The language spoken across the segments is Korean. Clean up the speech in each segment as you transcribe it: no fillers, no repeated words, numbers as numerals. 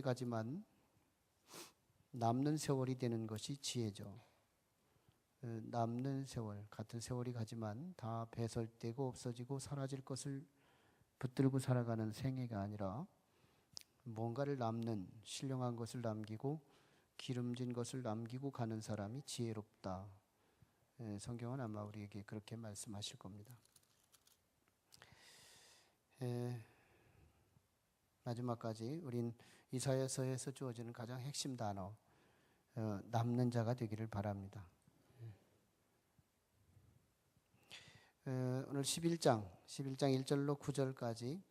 가지만 남는 세월이 되는 것이 지혜죠. 남는 세월, 같은 세월이 가지만 다 배설되고 없어지고 사라질 것을 붙들고 살아가는 생애가 아니라 뭔가를 남는, 신령한 것을 남기고 기름진 것을 남기고 가는 사람이 지혜롭다. 성경은 아마 우리에게 그렇게 말씀하실 겁니다. 마지막까지 우린 이사야서에서 주어지는 가장 핵심 단어, 남는 자가 되기를 바랍니다. 오늘 11장 1절로 9절까지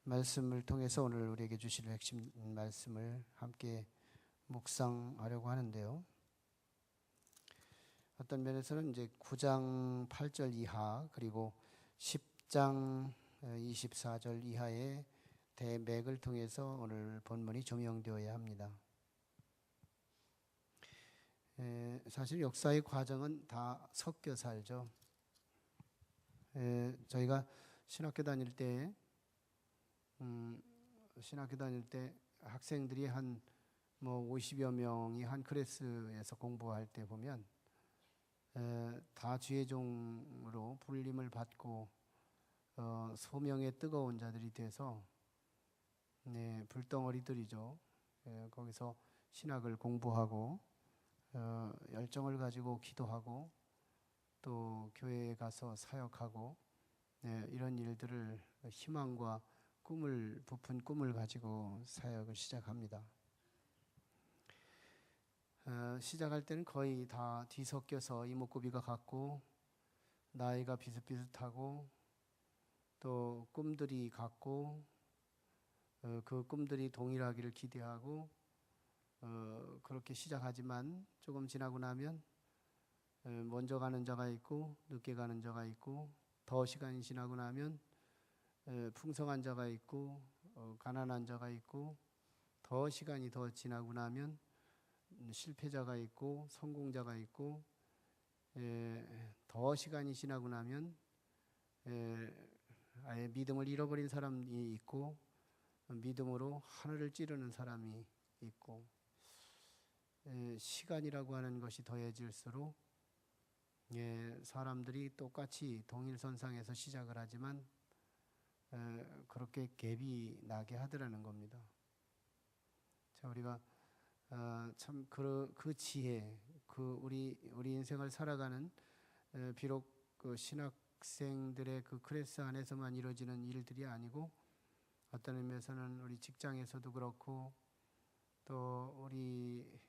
말씀을 통해서 오늘 우리에게 주실 핵심 말씀을 함께 묵상하려고 하는데요. 어떤 면에서는 이제 9장 8절 이하 그리고 10장 24절 이하의 대맥을 통해서 오늘 본문이 조명되어야 합니다. 사실 역사의 과정은 다 섞여 살죠. 저희가 신학교 다닐 때 학생들이 한 50여 명이 한 클래스에서 공부할 때 보면 다 주의종으로 불림을 받고 소명의 뜨거운 자들이 돼서 불덩어리들이죠. 거기서 신학을 공부하고 열정을 가지고 기도하고 또 교회에 가서 사역하고 이런 일들을 희망과 부푼 꿈을 가지고 사역을 시작합니다. 시작할 때는 거의 다 뒤섞여서 이목구비가 같고 나이가 비슷비슷하고 또 꿈들이 같고 그 꿈들이 동일하기를 기대하고 그렇게 시작하지만 조금 지나고 나면 먼저 가는 자가 있고 늦게 가는 자가 있고 더 시간이 지나고 나면 풍성한 자가 있고 가난한 자가 있고 더 시간이 더 지나고 나면 실패자가 있고 성공자가 있고 더 시간이 지나고 나면 아예 믿음을 잃어버린 사람이 있고 믿음으로 하늘을 찌르는 사람이 있고 시간이라고 하는 것이 더해질수록 사람들이 똑같이 동일선상에서 시작을 하지만 그렇게 갭이 나게 하더라는 겁니다. 자, 우리가 참 그 지혜, 우리 인생을 살아가는 비록 그 신학생들의 그 클래스 안에서만 이루어지는 일들이 아니고 어떤 의미에서는 우리 직장에서도 그렇고 또 우리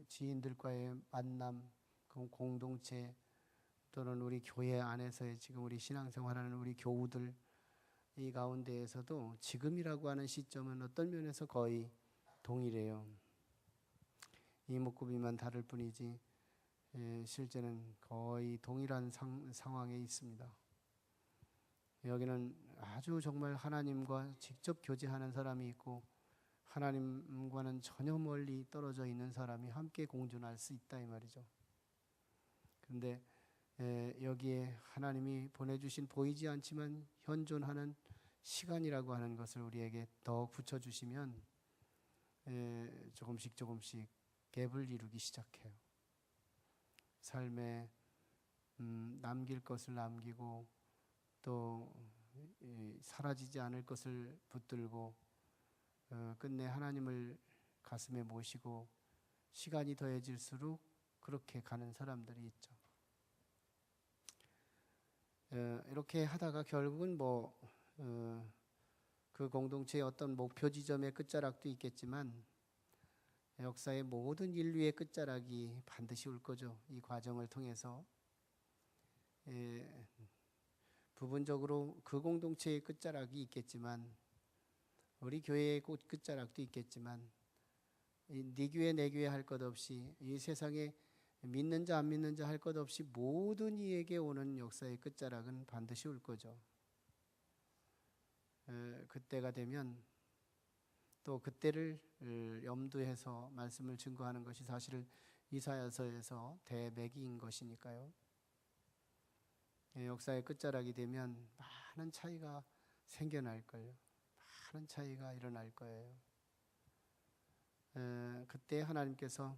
지인들과의 만남, 그 공동체 또는 우리 교회 안에서의 지금 우리 신앙생활하는 우리 교우들 이 가운데에서도 지금이라고 하는 시점은 어떤 면에서 거의 동일해요. 이목구비만 다를 뿐이지 실제는 거의 동일한 상황에 있습니다. 여기는 아주 정말 하나님과 직접 교제하는 사람이 있고 하나님과는 전혀 멀리 떨어져 있는 사람이 함께 공존할 수 있다 이 말이죠. 그런데 여기에 하나님이 보내주신 보이지 않지만 현존하는 시간이라고 하는 것을 우리에게 더 붙여주시면 조금씩 갭을 이루기 시작해요. 삶에 남길 것을 남기고 또 사라지지 않을 것을 붙들고 끝내 하나님을 가슴에 모시고 시간이 더해질수록 그렇게 가는 사람들이 있죠. 이렇게 하다가 결국은 그 공동체의 어떤 목표 지점의 끝자락도 있겠지만 역사의 모든 인류의 끝자락이 반드시 올 거죠. 이 과정을 통해서 부분적으로 그 공동체의 끝자락이 있겠지만 우리 교회의 끝자락도 있겠지만 네 교회 내 교회 할 것 없이 이 세상에 믿는 자 안 믿는 자 할 것 없이 모든 이에게 오는 역사의 끝자락은 반드시 올 거죠. 그때가 되면 또 그때를 염두해서 말씀을 증거하는 것이 사실 이사야서에서 대맥인 것이니까요. 역사의 끝자락이 되면 많은 차이가 생겨날 걸요. 많은 차이가 일어날 거예요. 그때 하나님께서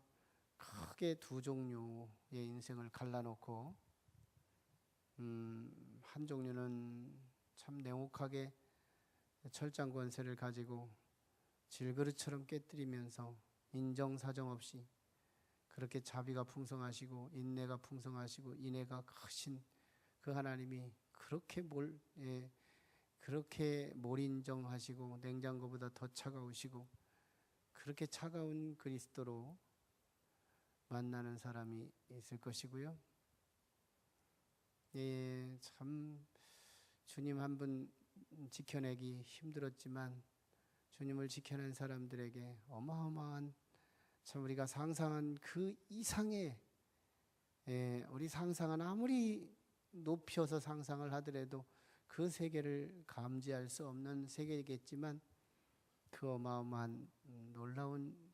크게 두 종류의 인생을 갈라놓고 한 종류는 참 냉혹하게 철장 권세를 가지고 질그릇처럼 깨뜨리면서 인정사정 없이 그렇게 자비가 풍성하시고 인내가 풍성하시고 인애가 크신 그 하나님이 그렇게 몰인정하시고 냉장고보다 더 차가우시고 그렇게 차가운 그리스도로 만나는 사람이 있을 것이고요. 참 주님 한 분 지켜내기 힘들었지만 주님을 지켜낸 사람들에게 어마어마한 참 우리가 상상한 그 이상의 우리 상상은 아무리 높여서 상상을 하더라도 그 세계를 감지할 수 없는 세계겠지만 그 어마어마한 놀라운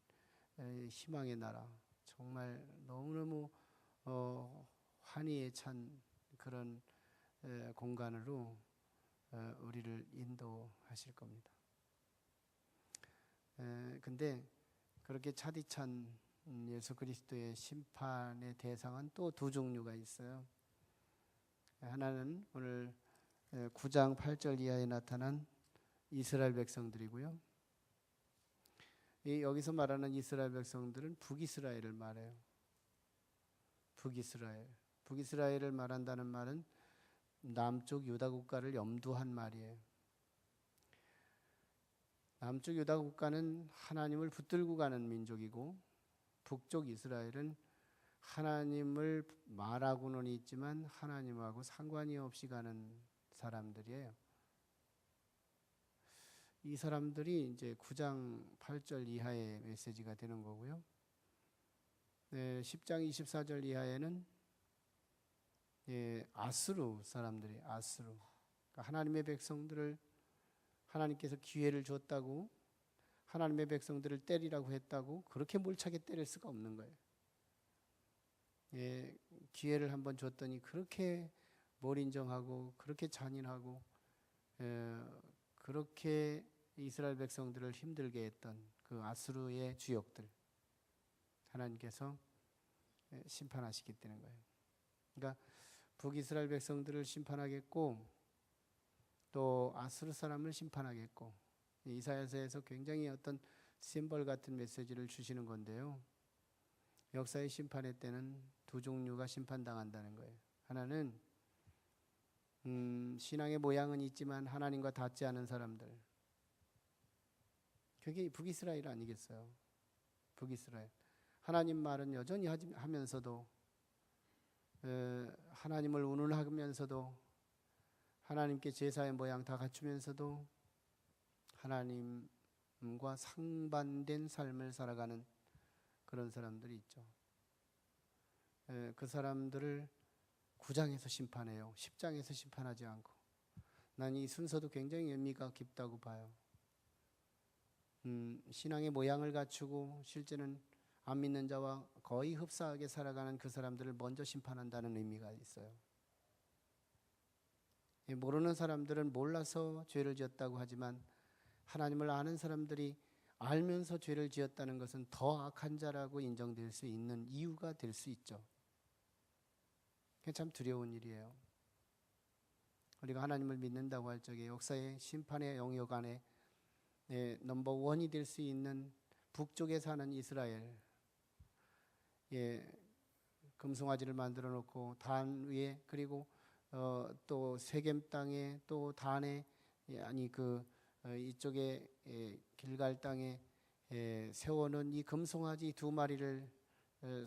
희망의 나라 정말 너무너무 환희에 찬 그런 공간으로 우리를 인도하실 겁니다. 근데 그렇게 차디찬 예수 그리스도의 심판의 대상은 또 두 종류가 있어요. 하나는 오늘 9장 8절 이하에 나타난 이스라엘 백성들이고요. 여기서 말하는 이스라엘 백성들은 북이스라엘을 말해요. 북이스라엘을 말한다는 말은 남쪽 유다 국가를 염두한 말이에요. 남쪽 유다 국가는 하나님을 붙들고 가는 민족이고 북쪽 이스라엘은 하나님을 말하고는 있지만 하나님하고 상관이 없이 가는 사람들이에요. 이 사람들이 이제 9장 8절 이하의 메시지가 되는 거고요. 10장 24절 이하에는 아수르 사람들이 그러니까 하나님의 백성들을 하나님께서 기회를 줬다고 하나님의 백성들을 때리라고 했다고 그렇게 몰차게 때릴 수가 없는 거예요. 기회를 한번 줬더니 그렇게 몰인정하고 그렇게 잔인하고 그렇게 이스라엘 백성들을 힘들게 했던 그 아수르의 주역들 하나님께서 심판하시게 되는 거예요. 그러니까 북이스라엘 백성들을 심판하겠고 또 아수르 사람을 심판하겠고 이사야서에서 굉장히 어떤 심벌 같은 메시지를 주시는 건데요. 역사의 심판의 때는 두 종류가 심판당한다는 거예요. 하나는 신앙의 모양은 있지만 하나님과 닿지 않은 사람들. 그게 북이스라엘 아니겠어요? 북이스라엘. 하나님 말은 여전히 하면서도 하나님을 운운하면서도 하나님께 제사의 모양 다 갖추면서도 하나님과 상반된 삶을 살아가는 그런 사람들이 있죠. 그 사람들을 9장에서 심판해요. 10장에서 심판하지 않고. 난 이 순서도 굉장히 의미가 깊다고 봐요. 신앙의 모양을 갖추고 실제는 안 믿는 자와 거의 흡사하게 살아가는 그 사람들을 먼저 심판한다는 의미가 있어요. 모르는 사람들은 몰라서 죄를 지었다고 하지만 하나님을 아는 사람들이 알면서 죄를 지었다는 것은 더 악한 자라고 인정될 수 있는 이유가 될 수 있죠. 그게 참 두려운 일이에요. 우리가 하나님을 믿는다고 할 적에 역사의 심판의 영역 안에 넘버 원이 될 수 있는 북쪽에 사는 이스라엘, 금송아지를 만들어 놓고 단 위에 그리고 또 세겜 땅에 또 단에 이쪽에 길갈 땅에 세워놓은 이 금송아지 두 마리를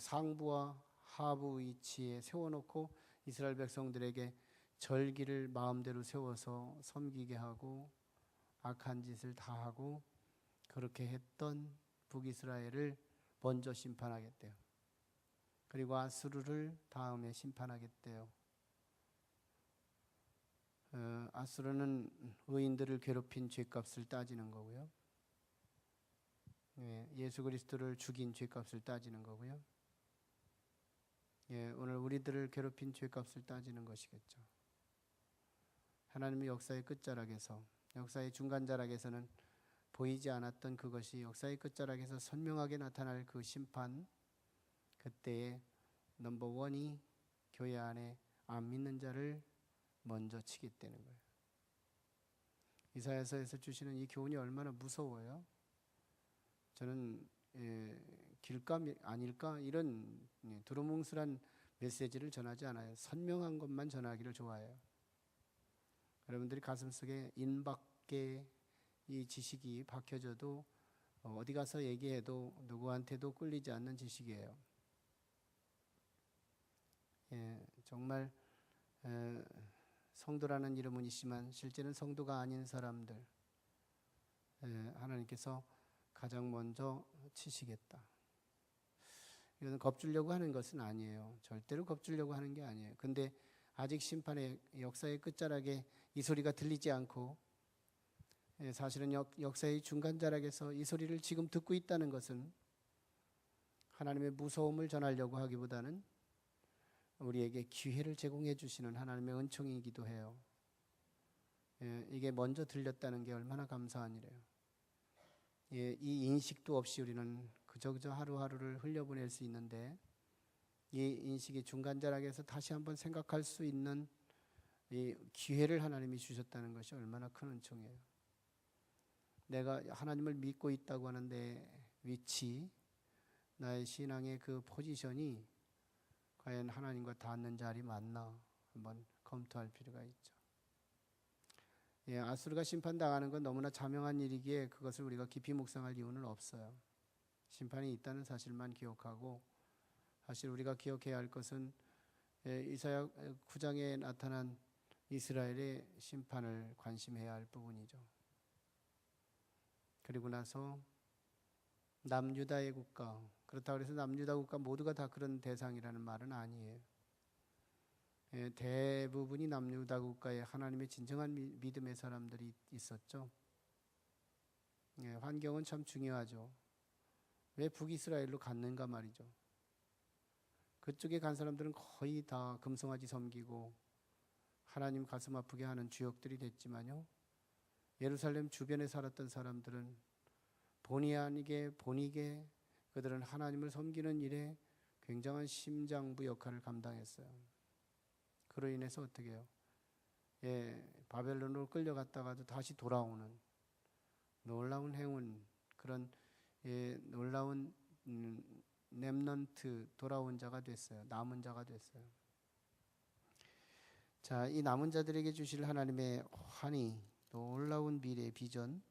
상부와 하부 위치에 세워놓고 이스라엘 백성들에게 절기를 마음대로 세워서 섬기게 하고 악한 짓을 다 하고 그렇게 했던 북이스라엘을 먼저 심판하겠대요. 그리고 아수르를 다음에 심판하겠대요. 아수르는 의인들을 괴롭힌 죄값을 따지는 거고요. 예수 그리스도를 죽인 죄값을 따지는 거고요. 오늘 우리들을 괴롭힌 죄값을 따지는 것이겠죠. 하나님의 역사의 끝자락에서 역사의 중간자락에서는 보이지 않았던 그것이 역사의 끝자락에서 선명하게 나타날 그 심판, 그때에 넘버원이 교회 안에 안 믿는 자를 먼저 치겠다는 거예요. 이사야서에서 주시는 이 교훈이 얼마나 무서워요. 저는 길까 아닐까 이런 두루뭉술한 메시지를 전하지 않아요. 선명한 것만 전하기를 좋아해요. 여러분들이 가슴속에 인박계 이 지식이 박혀져도 어디 가서 얘기해도 누구한테도 꿀리지 않는 지식이에요. 정말 성도라는 이름은 있지만 실제는 성도가 아닌 사람들 하나님께서 가장 먼저 치시겠다. 이거는 겁주려고 하는 것은 아니에요. 절대로 겁주려고 하는 게 아니에요. 근데 아직 심판의 역사의 끝자락에 이 소리가 들리지 않고 사실은 역사의 중간자락에서 이 소리를 지금 듣고 있다는 것은 하나님의 무서움을 전하려고 하기보다는 우리에게 기회를 제공해 주시는 하나님의 은총이기도 해요. 이게 먼저 들렸다는 게 얼마나 감사한 일이에요. 이 인식도 없이 우리는 그저 하루하루를 흘려보낼 수 있는데 이 인식이 중간자락에서 다시 한번 생각할 수 있는 이 기회를 하나님이 주셨다는 것이 얼마나 큰 은총이에요. 내가 하나님을 믿고 있다고 하는 내 위치, 나의 신앙의 그 포지션이 과연 하나님과 닿는 자리 맞나 한번 검토할 필요가 있죠. 아수르가 심판당하는 건 너무나 자명한 일이기에 그것을 우리가 깊이 묵상할 이유는 없어요. 심판이 있다는 사실만 기억하고, 사실 우리가 기억해야 할 것은 이사야 9장에 나타난 이스라엘의 심판을 관심해야 할 부분이죠. 그리고 나서 남유다의 국가, 그렇다고 해서 남유다 국가 모두가 다 그런 대상이라는 말은 아니에요. 대부분이 남유다 국가에 하나님의 진정한 믿음의 사람들이 있었죠. 환경은 참 중요하죠. 왜 북이스라엘로 갔는가 말이죠. 그쪽에 간 사람들은 거의 다 금송아지 섬기고 하나님 가슴 아프게 하는 주역들이 됐지만요, 예루살렘 주변에 살았던 사람들은 본의 아니게 본이게 그들은 하나님을 섬기는 일에 굉장한 심장부 역할을 감당했어요. 그로 인해서 어떻게 해요? 바벨론으로 끌려갔다가도 다시 돌아오는 놀라운 행운, 그런 놀라운 렘넌트, 돌아온 자가 됐어요. 남은 자가 됐어요. 자, 이 남은 자들에게 주실 하나님의 환희, 놀라운 미래의 비전,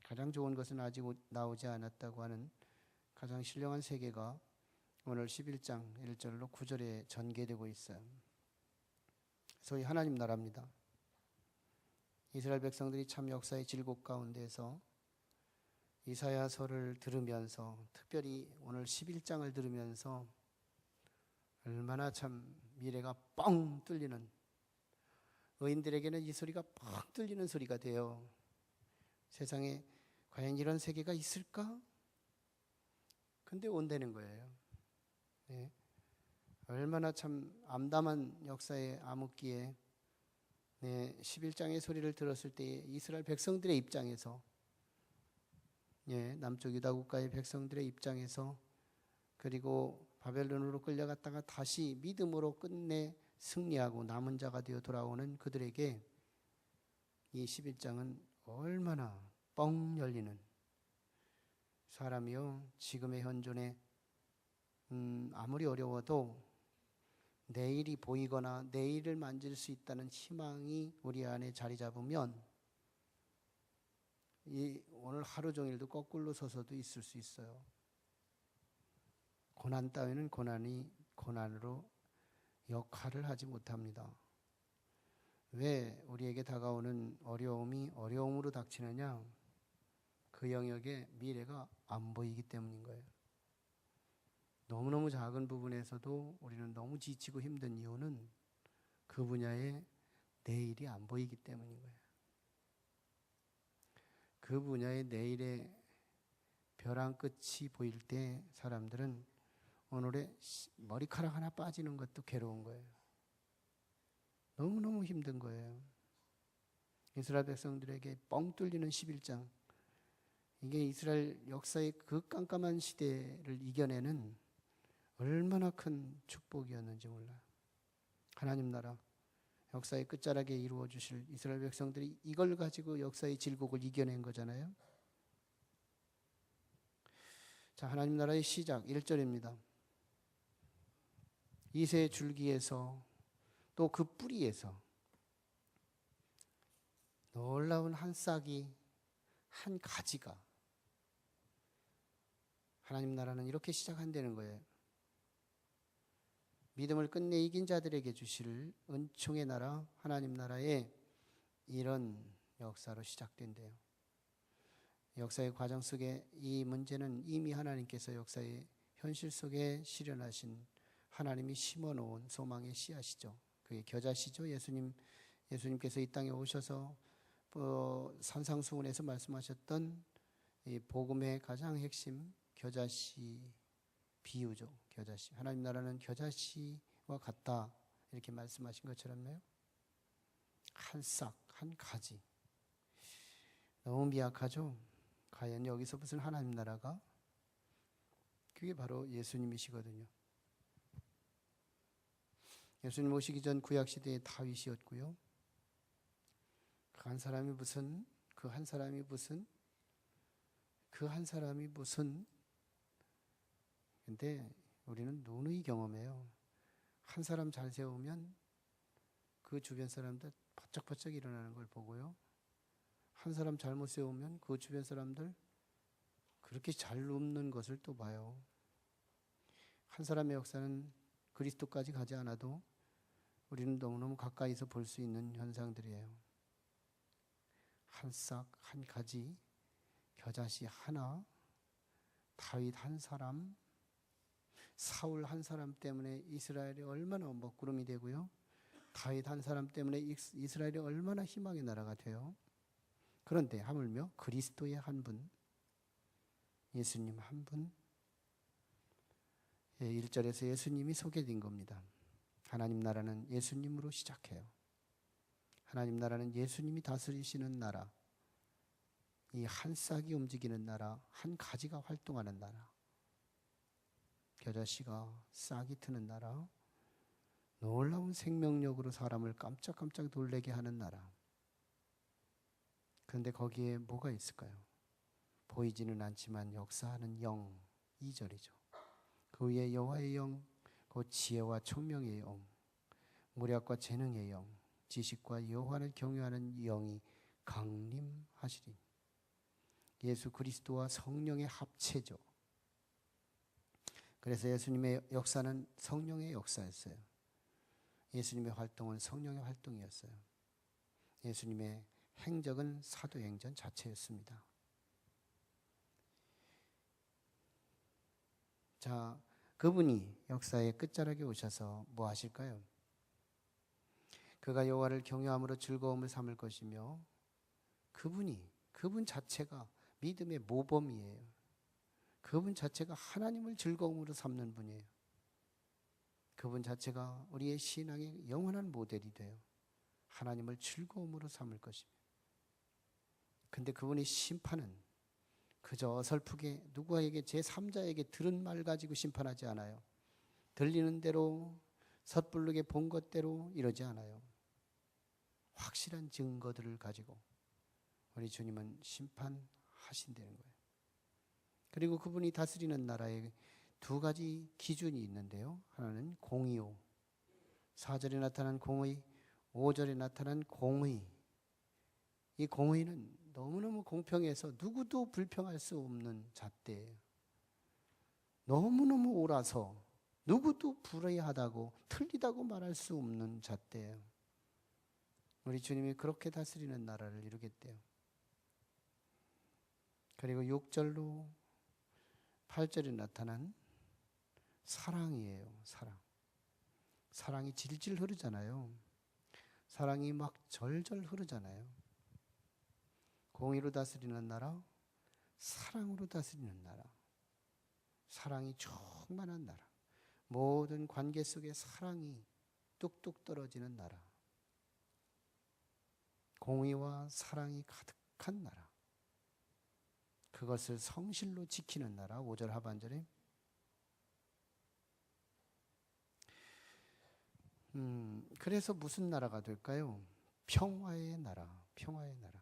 가장 좋은 것은 아직 나오지 않았다고 하는 가장 신령한 세계가 오늘 11장 1절로 9절에 전개되고 있어요. 소위 하나님 나라입니다. 이스라엘 백성들이 참 역사의 질곡 가운데서 이사야서를 들으면서, 특별히 오늘 11장을 들으면서 얼마나 참 미래가 뻥 뚫리는, 의인들에게는 이 소리가 뻥 뚫리는 소리가 돼요. 세상에 과연 이런 세계가 있을까? 근데 온다는 거예요. 얼마나 참 암담한 역사의 암흑기에 11장의 소리를 들었을 때 이스라엘 백성들의 입장에서, 남쪽 유다 국가의 백성들의 입장에서, 그리고 바벨론으로 끌려갔다가 다시 믿음으로 끝내 승리하고 남은 자가 되어 돌아오는 그들에게 이 11장은 얼마나 뻥 열리는, 사람이요 지금의 현존에 아무리 어려워도 내일이 보이거나 내일을 만질 수 있다는 희망이 우리 안에 자리 잡으면 오늘 하루 종일도 거꾸로 서서도 있을 수 있어요. 고난 따위는 고난으로 역할을 하지 못합니다. 왜 우리에게 다가오는 어려움이 어려움으로 닥치느냐? 그 영역의 미래가 안 보이기 때문인 거예요. 너무너무 작은 부분에서도 우리는 너무 지치고 힘든 이유는 그 분야의 내일이 안 보이기 때문인 거예요. 그 분야의 내일의 벼랑 끝이 보일 때 사람들은 오늘의 머리카락 하나 빠지는 것도 괴로운 거예요. 너무너무 힘든 거예요. 이스라엘 백성들에게 뻥 뚫리는 11장. 이게 이스라엘 역사의 그 깜깜한 시대를 이겨내는 얼마나 큰 축복이었는지 몰라요. 하나님 나라 역사의 끝자락에 이루어 주실 이스라엘 백성들이 이걸 가지고 역사의 질곡을 이겨낸 거잖아요. 자, 하나님 나라의 시작 1절입니다. 이새의 줄기에서 또 그 뿌리에서 놀라운 한 싹이, 한 가지가, 하나님 나라는 이렇게 시작한다는 거예요. 믿음을 끝내 이긴 자들에게 주실 은총의 나라, 하나님 나라의 이런 역사로 시작된대요. 역사의 과정 속에 이 문제는 이미 하나님께서 역사의 현실 속에 실현하신 하나님이 심어놓은 소망의 씨앗이죠. 그게 겨자씨죠. 예수님께서 이 땅에 오셔서 산상수훈에서 말씀하셨던 이 복음의 가장 핵심 겨자씨 비유죠. 겨자씨. 하나님 나라는 겨자씨와 같다. 이렇게 말씀하신 것처럼요. 한 싹, 한 가지. 너무 미약하죠. 과연 여기서 무슨 하나님 나라가? 그게 바로 예수님이시거든요. 예수님 오시기 전 구약시대의 다윗이었고요. 그 한 사람이 무슨 근데 우리는 누누이 경험해요. 한 사람 잘 세우면 그 주변 사람들 바짝바짝 일어나는 걸 보고요. 한 사람 잘못 세우면 그 주변 사람들 그렇게 잘 눕는 것을 또 봐요. 한 사람의 역사는 그리스도까지 가지 않아도 우리는 너무너무 가까이서 볼 수 있는 현상들이에요. 한 싹, 한 가지, 겨자씨 하나, 다윗 한 사람, 사울 한 사람 때문에 이스라엘이 얼마나 먹구름이 되고요. 다윗 한 사람 때문에 이스라엘이 얼마나 희망의 나라가 돼요. 그런데 하물며 그리스도의 한 분, 예수님 한 분, 1절에서 예수님이 소개된 겁니다. 하나님 나라는 예수님으로 시작해요. 하나님 나라는 예수님이 다스리시는 나라, 이 한 싹이 움직이는 나라, 한 가지가 활동하는 나라, 겨자씨가 싹이 트는 나라, 놀라운 생명력으로 사람을 깜짝깜짝 놀라게 하는 나라. 그런데 거기에 뭐가 있을까요? 보이지는 않지만 역사하는 영, 2절이죠. 그 위에 여호와의 영, 곧 지혜와 총명의 영, 무략과 재능의 영, 지식과 여호와를 경외하는 영이 강림하시리. 예수 그리스도와 성령의 합체죠. 그래서 예수님의 역사는 성령의 역사였어요. 예수님의 활동은 성령의 활동이었어요. 예수님의 행적은 사도행전 자체였습니다. 자, 그분이 역사의 끝자락에 오셔서 뭐 하실까요? 그가 여호와를 경외함으로 즐거움을 삼을 것이며 그분 자체가 믿음의 모범이에요. 그분 자체가 하나님을 즐거움으로 삼는 분이에요. 그분 자체가 우리의 신앙의 영원한 모델이 돼요. 하나님을 즐거움으로 삼을 것입니다. 근데 그분의 심판은 그저 어설프게 누구에게 제3자에게 들은 말 가지고 심판하지 않아요. 들리는 대로 섣부르게 본 것대로 이러지 않아요. 확실한 증거들을 가지고 우리 주님은 심판하신다는 거예요. 그리고 그분이 다스리는 나라에 두 가지 기준이 있는데요. 하나는 공의요. 4절에 나타난 공의, 5절에 나타난 공의. 이 공의는 너무너무 공평해서 누구도 불평할 수 없는 잣대예요. 너무너무 옳아서 누구도 불의하다고 틀리다고 말할 수 없는 잣대예요. 우리 주님이 그렇게 다스리는 나라를 이루겠대요. 그리고 6절로 8절에 나타난 사랑이에요. 사랑이 질질 흐르잖아요. 사랑이 막 절절 흐르잖아요. 공의로 다스리는 나라, 사랑으로 다스리는 나라, 사랑이 충만한 나라, 모든 관계 속에 사랑이 뚝뚝 떨어지는 나라. 공의와 사랑이 가득한 나라. 그것을 성실로 지키는 나라. 5절 하반절에 그래서 무슨 나라가 될까요? 평화의 나라. 평화의 나라.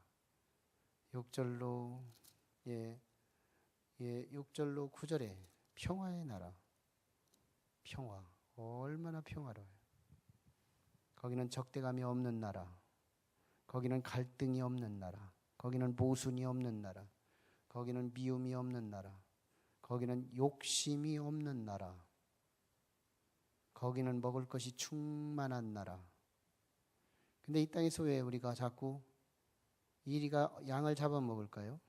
6절로 6절로 9절에 평화의 나라. 평화. 얼마나 평화로워요. 거기는 적대감이 없는 나라. 거기는 갈등이 없는 나라. 거기는 모순이 없는 나라. 거기는 미움이 없는 나라. 거기는 욕심이 없는 나라. 거기는 먹을 것이 충만한 나라. 근데 이 땅에서 왜 우리가 자꾸 이리가 양을 잡아먹을까요?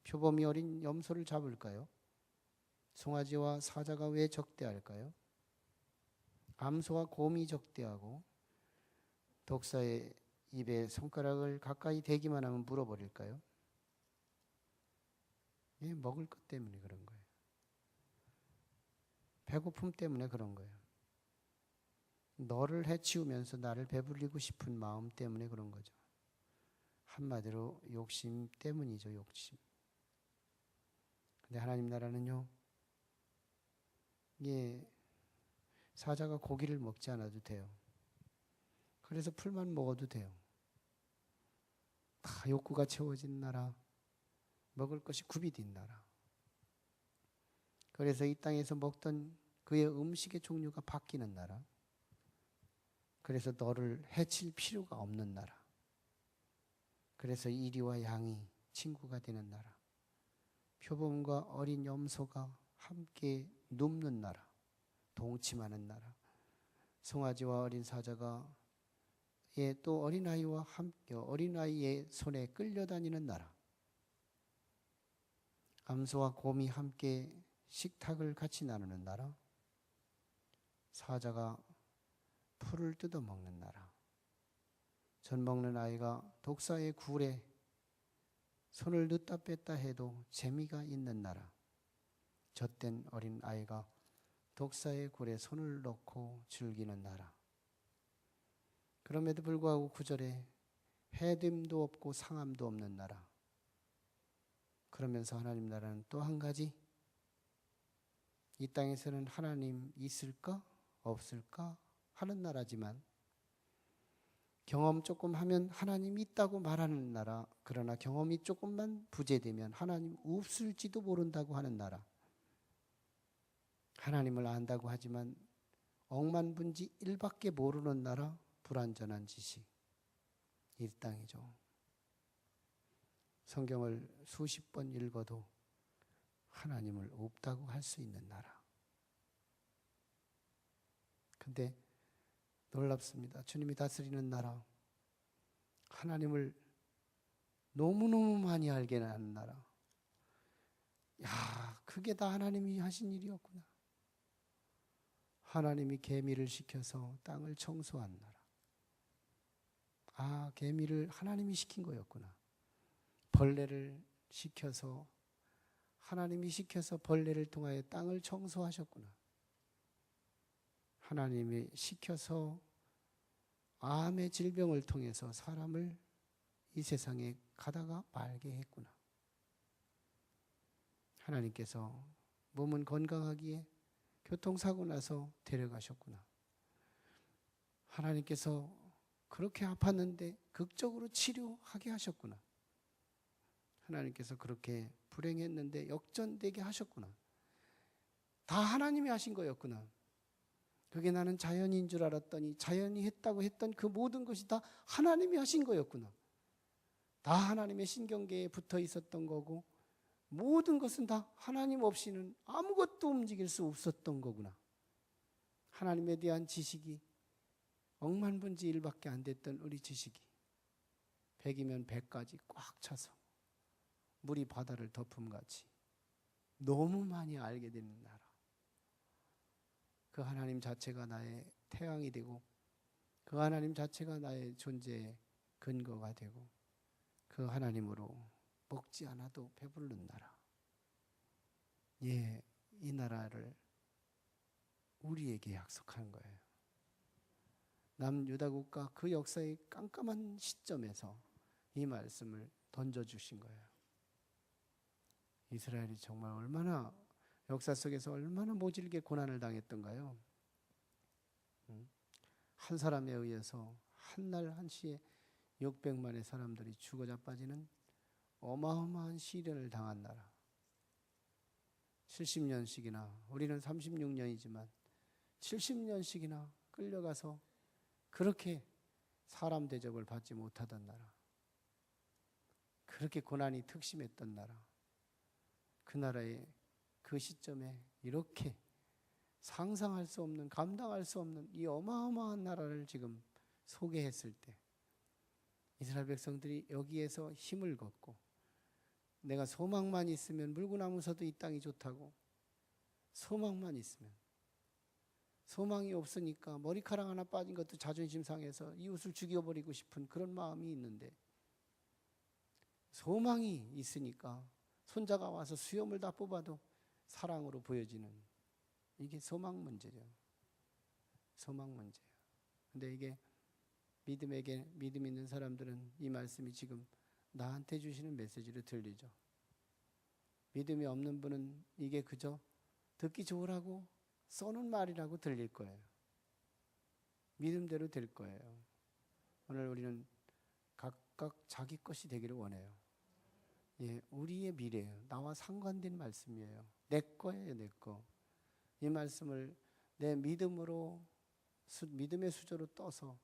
표범이 어린 염소를 잡을까요? 송아지와 사자가 왜 적대할까요? 암소와 곰이 적대하고 독사의 입에 손가락을 가까이 대기만 하면 물어버릴까요? 예, 먹을 것 때문에 그런 거예요. 배고픔 때문에 그런 거예요. 너를 해치우면서 나를 배불리고 싶은 마음 때문에 그런 거죠. 한마디로 욕심 때문이죠. 욕심. 근데 하나님 나라는요, 사자가 고기를 먹지 않아도 돼요. 그래서 풀만 먹어도 돼요. 다 욕구가 채워진 나라, 먹을 것이 굽이 된 나라. 그래서 이 땅에서 먹던 그의 음식의 종류가 바뀌는 나라. 그래서 너를 해칠 필요가 없는 나라. 그래서 이리와 양이 친구가 되는 나라. 표범과 어린 염소가 함께 눕는 나라. 동침하는 나라. 송아지와 어린 사자가 또 어린아이와 함께 어린아이의 손에 끌려다니는 나라. 암소와 곰이 함께 식탁을 같이 나누는 나라. 사자가 풀을 뜯어먹는 나라. 젖 먹는 아이가 독사의 굴에 손을 넣다 뺐다 해도 재미가 있는 나라. 젖된 어린 아이가 독사의 굴에 손을 넣고 즐기는 나라. 그럼에도 불구하고 9절에 해됨도 없고 상함도 없는 나라. 그러면서 하나님 나라는 또 한 가지, 이 땅에서는 하나님 있을까 없을까 하는 나라지만 경험 조금 하면 하나님 있다고 말하는 나라. 그러나 경험이 조금만 부재되면 하나님 없을지도 모른다고 하는 나라. 하나님을 안다고 하지만 억만분지 1밖에 모르는 나라. 불완전한 지식. 이 땅이죠. 성경을 수십 번 읽어도 하나님을 없다고 할 수 있는 나라. 근데 놀랍습니다. 주님이 다스리는 나라. 하나님을 너무너무 많이 알게 하는 나라. 야, 그게 다 하나님이 하신 일이었구나. 하나님이 개미를 시켜서 땅을 청소한 나라. 아, 개미를 하나님이 시킨 거였구나. 벌레를 시켜서 하나님이 시켜서 벌레를 통하여 땅을 청소하셨구나. 하나님이 시켜서 암의 질병을 통해서 사람을 이 세상에 가다가 말게 했구나. 하나님께서 몸은 건강하기에 교통사고 나서 데려가셨구나. 하나님께서 그렇게 아팠는데 극적으로 치료하게 하셨구나. 하나님께서 그렇게 불행했는데 역전되게 하셨구나. 다 하나님이 하신 거였구나. 그게 나는 자연인 줄 알았더니 자연이 했다고 했던 그 모든 것이 다 하나님이 하신 거였구나. 다 하나님의 신경계에 붙어 있었던 거고 모든 것은 다 하나님 없이는 아무것도 움직일 수 없었던 거구나. 하나님에 대한 지식이 억만분지 1밖에 안 됐던 우리 지식이 100이면 100까지 꽉 차서 물이 바다를 덮음같이 너무 많이 알게 되는 나라. 그 하나님 자체가 나의 태양이 되고 그 하나님 자체가 나의 존재의 근거가 되고 그 하나님으로 먹지 않아도 배부른 나라. 예, 이 나라를 우리에게 약속한 거예요. 남유다국가 그 역사의 깜깜한 시점에서 이 말씀을 던져주신 거예요. 이스라엘이 정말 얼마나 역사 속에서 얼마나 모질게 고난을 당했던가요? 한 사람에 의해서 한날 한시에 600만의 사람들이 죽어 자빠지는 어마어마한 시련을 당한 나라. 70년씩이나, 우리는 36년이지만 70년씩이나 끌려가서 그렇게 사람 대접을 받지 못하던 나라, 그렇게 고난이 특심했던 나라, 그 나라의 그 시점에 이렇게 상상할 수 없는, 감당할 수 없는 이 어마어마한 나라를 지금 소개했을 때 이스라엘 백성들이 여기에서 힘을 걷고, 내가 소망만 있으면 물구나무 서도 이 땅이 좋다고, 소망만 있으면, 소망이 없으니까 머리카락 하나 빠진 것도 자존심 상해서 이웃을 죽여버리고 싶은 그런 마음이 있는데, 소망이 있으니까 손자가 와서 수염을 다 뽑아도 사랑으로 보여지는, 이게 소망 문제죠. 소망 문제예요. 근데 이게 믿음 있는 사람들은 이 말씀이 지금 나한테 주시는 메시지로 들리죠. 믿음이 없는 분은 이게 그저 듣기 좋으라고 써놓은 말이라고 들릴 거예요. 믿음대로 될 거예요. 오늘 우리는 각각 자기 것이 되기를 원해요. 예, 우리의 미래예요. 나와 상관된 말씀이에요. 내 거예요, 내 거. 이 말씀을 내 믿음으로, 믿음의 수저로 떠서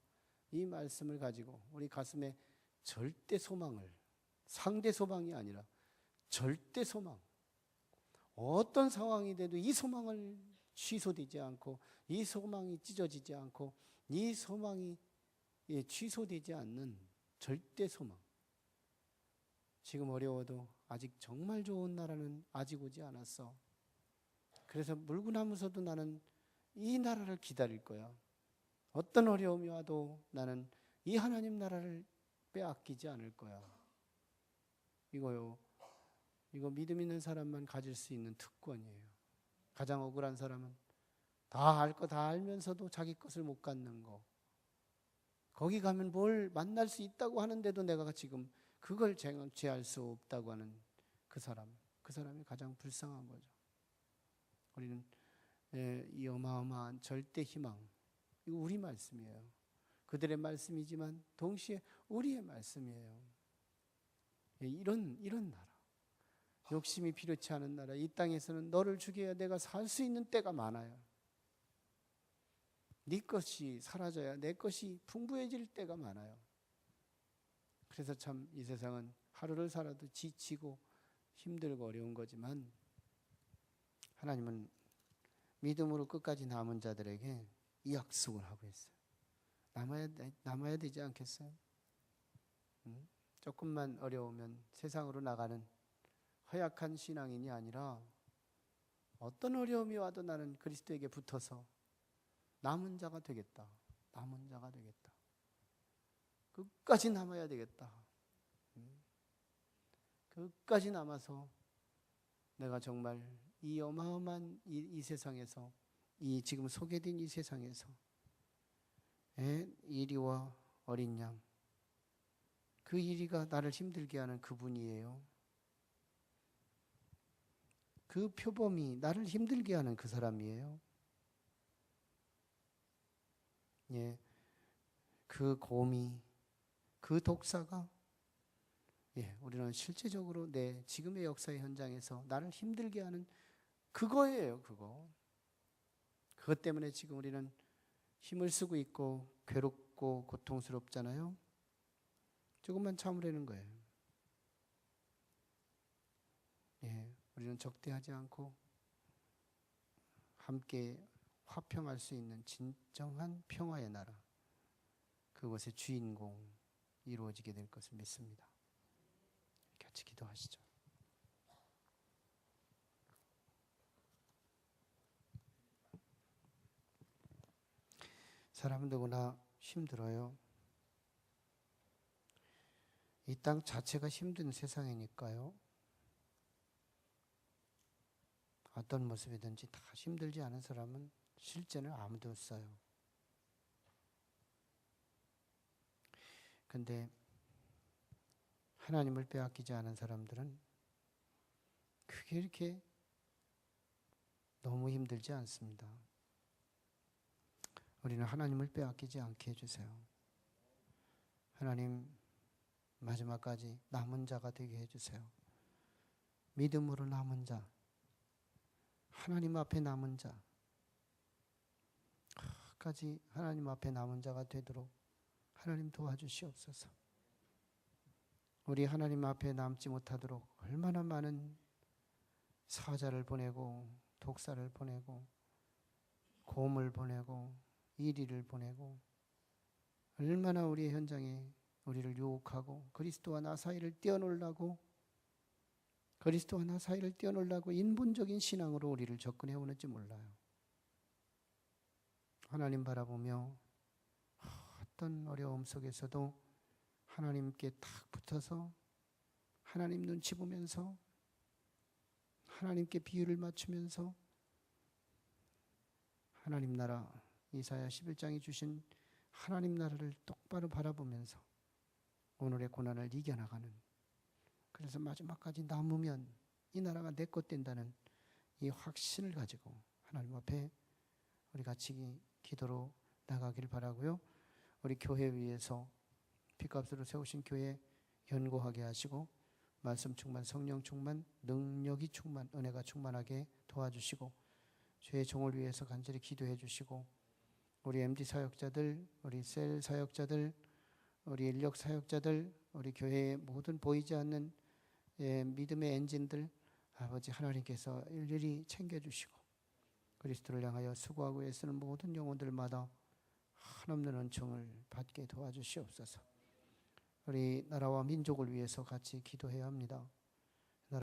이 말씀을 가지고 우리 가슴에 절대 소망을, 상대 소망이 아니라 절대 소망, 어떤 상황이 돼도 이 소망을 취소되지 않고, 이 소망이 찢어지지 않고, 이 소망이 취소되지 않는 절대 소망. 지금 어려워도 아직 정말 좋은 나라는 아직 오지 않았어. 그래서 물구나무서도 나는 이 나라를 기다릴 거야. 어떤 어려움이 와도 나는 이 하나님 나라를 빼앗기지 않을 거야. 이거 믿음 있는 사람만 가질 수 있는 특권이에요. 가장 억울한 사람은 다 알 거 다 알면서도 자기 것을 못 갖는 거. 거기 가면 뭘 만날 수 있다고 하는데도 내가 지금 그걸 제할 수 없다고 하는 그 사람이 가장 불쌍한 거죠. 우리는 이 어마어마한 절대 희망, 이거 우리 말씀이에요. 그들의 말씀이지만 동시에 우리의 말씀이에요. 이런 나라, 욕심이 필요치 않은 나라, 이 땅에서는 너를 죽여야 내가 살 수 있는 때가 많아요. 네 것이 사라져야 내 것이 풍부해질 때가 많아요. 그래서 참 이 세상은 하루를 살아도 지치고 힘들고 어려운 거지만, 하나님은 믿음으로 끝까지 남은 자들에게 이 약속을 하고 있어요. 남아야 되지 않겠어요? 조금만 어려우면 세상으로 나가는 허약한 신앙인이 아니라, 어떤 어려움이 와도 나는 그리스도에게 붙어서 남은 자가 되겠다. 남은 자가 되겠다. 끝까지 남아야 되겠다. 끝까지 남아서 내가 정말 이 어마어마한 이 세상에서, 이 지금 소개된 이 세상에서 이리와 어린 양, 그 이리가 나를 힘들게 하는 그분이에요. 그 표범이 나를 힘들게 하는 그 사람이에요. 예, 그 곰이, 그 독사가, 우리는 실제적으로 내 지금의 역사의 현장에서 나를 힘들게 하는 그거예요. 그것 때문에 지금 우리는 힘을 쓰고 있고 괴롭고 고통스럽잖아요. 조금만 참으려는 거예요. 우리는 적대하지 않고 함께 화평할 수 있는 진정한 평화의 나라, 그것의 주인공 이루어지게 될 것을 믿습니다. 같이 기도하시죠. 사람 누구나 힘들어요. 이 땅 자체가 힘든 세상이니까요. 어떤 모습이든지 다 힘들지 않은 사람은 실제는 아무도 없어요. 근데 하나님을 빼앗기지 않은 사람들은 그게 이렇게 너무 힘들지 않습니다. 우리는 하나님을 빼앗기지 않게 해주세요. 하나님 마지막까지 남은 자가 되게 해주세요. 믿음으로 남은 자, 하나님 앞에 남은 자, 까지 하나님 앞에 남은 자가 되도록 하나님 도와주시옵소서. 우리 하나님 앞에 남지 못하도록 얼마나 많은 사자를 보내고 독사를 보내고 곰을 보내고 이리를 보내고 얼마나 우리의 현장에 우리를 유혹하고 그리스도와 나 사이를 떼어놓으려고 인본적인 신앙으로 우리를 접근해 오는지 몰라요. 하나님 바라보며 어떤 어려움 속에서도 하나님께 탁 붙어서 하나님 눈치 보면서 하나님께 비유를 맞추면서 하나님 나라, 이사야 11장이 주신 하나님 나라를 똑바로 바라보면서 오늘의 고난을 이겨나가는, 그래서 마지막까지 남으면 이 나라가 내 것 된다는 이 확신을 가지고 하나님 앞에 우리 같이 기도로 나가길 바라고요. 우리 교회 위에서 피값으로 세우신 교회 견고하게 하시고 말씀 충만, 성령 충만, 능력이 충만, 은혜가 충만하게 도와주시고 주의 종을 위해서 간절히 기도해 주시고 우리 MD 사역자들, 우리 셀 사역자들, 우리 인력 사역자들, 우리 교회의 모든 보이지 않는 믿음의 엔진들 아버지 하나님께서 일일이 챙겨주시고 그리스도를 향하여 수고하고 애쓰는 모든 영혼들마다 한없는 은총을 받게 도와주시옵소서. 우리 나라와 민족을 위해서 같이 기도해야 합니다.